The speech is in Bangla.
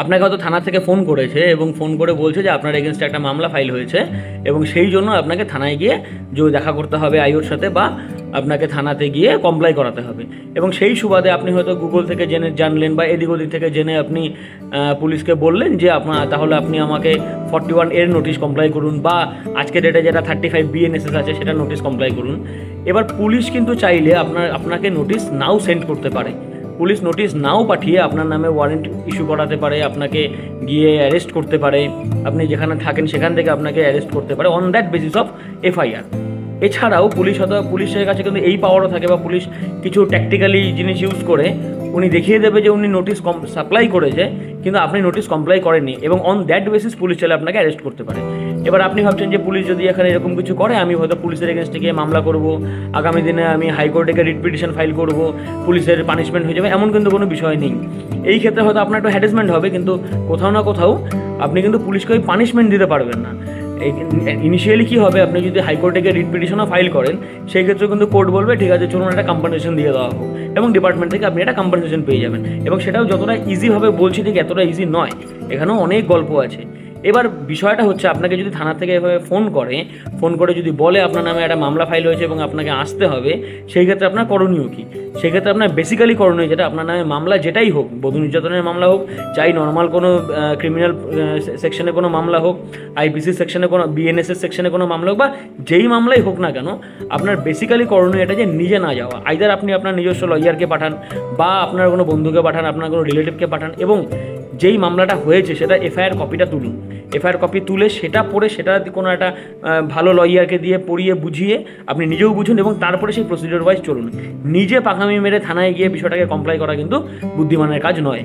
আপনাকে হয়তো থানা থেকে ফোন করেছে এবং ফোন করে বলছে যে আপনার এগেনস্টে একটা মামলা ফাইল হয়েছে এবং সেই জন্য আপনাকে থানায় গিয়ে দেখা করতে হবে আইওর সাথে, বা আপনাকে থানাতে গিয়ে কমপ্লাই করাতে হবে। এবং সেই সুবাদে আপনি হয়তো গুগল থেকে জানলেন বা এদিক ওদিক থেকে জেনে আপনি পুলিশকে বললেন যে তাহলে আপনি আমাকে 41 এর নোটিশ কমপ্লাই করুন, বা আজকে ডেটে যেটা 35 BNSS আছে সেটা নোটিশ কমপ্লাই করুন। এবার পুলিশ কিন্তু চাইলে আপনাকে নোটিশ নাও সেন্ড করতে পারে। পুলিশ নোটিশ নাও পাঠিয়ে আপনার নামে ওয়ারেন্ট ইস্যু করাতে পারে, আপনাকে গিয়ে অ্যারেস্ট করতে পারে, আপনি যেখানে থাকেন সেখান থেকে আপনাকে অ্যারেস্ট করতে পারে on that basis of FIR। এছাড়াও পুলিশের কাছে কিন্তু এই পাওয়ারও থাকে, বা পুলিশ কিছু ট্যাকটিক্যালি জিনিস ইউজ করে উনি দেখিয়ে দেবে যে উনি নোটিশ সাপ্লাই করেছে কিন্তু আপনি নোটিশ কমপ্লাই করেননি, এবং অন দ্যাট বেসিস পুলিশ চাইলে আপনাকে অ্যারেস্ট করতে পারে। এবার আপনি ভাবছেন যে পুলিশ যদি এখানে এরকম কিছু করে আমি হয়তো পুলিশের এগেনস্টে গিয়ে মামলা করব, আগামী দিনে আমি হাইকোর্টে গিয়ে রিট পিটিশন ফাইল করব, পুলিশের পানিশমেন্ট হয়ে যাবে, এমন কিন্তু কোনো বিষয় নেই। এই ক্ষেত্রে হয়তো আপনার একটু হ্যারাসমেন্ট হবে, কিন্তু কোথাও না কোথাও আপনি কিন্তু পুলিশকে ওই পানিশমেন্ট দিতে পারবেন না। ইনিশিয়ালি কী হবে, আপনি যদি হাইকোর্টে গিয়ে রিট পিটিশনও ফাইল করেন সেই ক্ষেত্রে কিন্তু কোর্ট বলবে ঠিক আছে চলুন একটা কম্পেনসেশন দিয়ে দেওয়া হোক, এবং ডিপার্টমেন্ট থেকে আপনি একটা কম্পেনসেশন পেয়ে যাবেন। এবং সেটাও যতটা ইজিভাবে বলছি ঠিক এতটা ইজি নয়, এখানেও অনেক গল্প আছে। এবার বিষয়টা হচ্ছে আপনাকে যদি থানা থেকে এভাবে ফোন করে যদি বলে আপনার নামে একটা মামলা ফাইল হয়েছে এবং আপনাকে আসতে হবে, সেই ক্ষেত্রে আপনার করণীয় কী? সেক্ষেত্রে আপনার বেসিক্যালি করণীয় যেটা, আপনার নামে মামলা যেটাই হোক, বধূ নির্যাতনের মামলা হোক, চাই নর্মাল কোনো ক্রিমিনাল সেকশনে কোনো মামলা হোক, IPC সেকশনে কোনো BNSS সেকশনে কোনো মামলা হোক, বা যেই মামলাই হোক না কেন, আপনার বেসিক্যালি করণীয় এটা যে নিজে না যাওয়া। আইদার আপনি আপনার নিজস্ব লয়ারকে পাঠান, বা আপনার কোনো বন্ধুকে পাঠান, আপনার কোনো রিলেটিভকে পাঠান, এবং যেই মামলাটা হয়েছে সেটা FIR কপিটা তুলুন। FIR কপি তুলে সেটা পড়ে সেটা কোনো একটা ভালো লয়ারকে দিয়ে পড়িয়ে বুঝিয়ে আপনি নিজেও বুঝুন, এবং তারপরে সেই প্রসিডিওর ওয়াইজ চলুন। নিজে পাকামি মেরে থানায় গিয়ে বিষয়টাকে কমপ্লাই করা কিন্তু বুদ্ধিমানের কাজ নয়।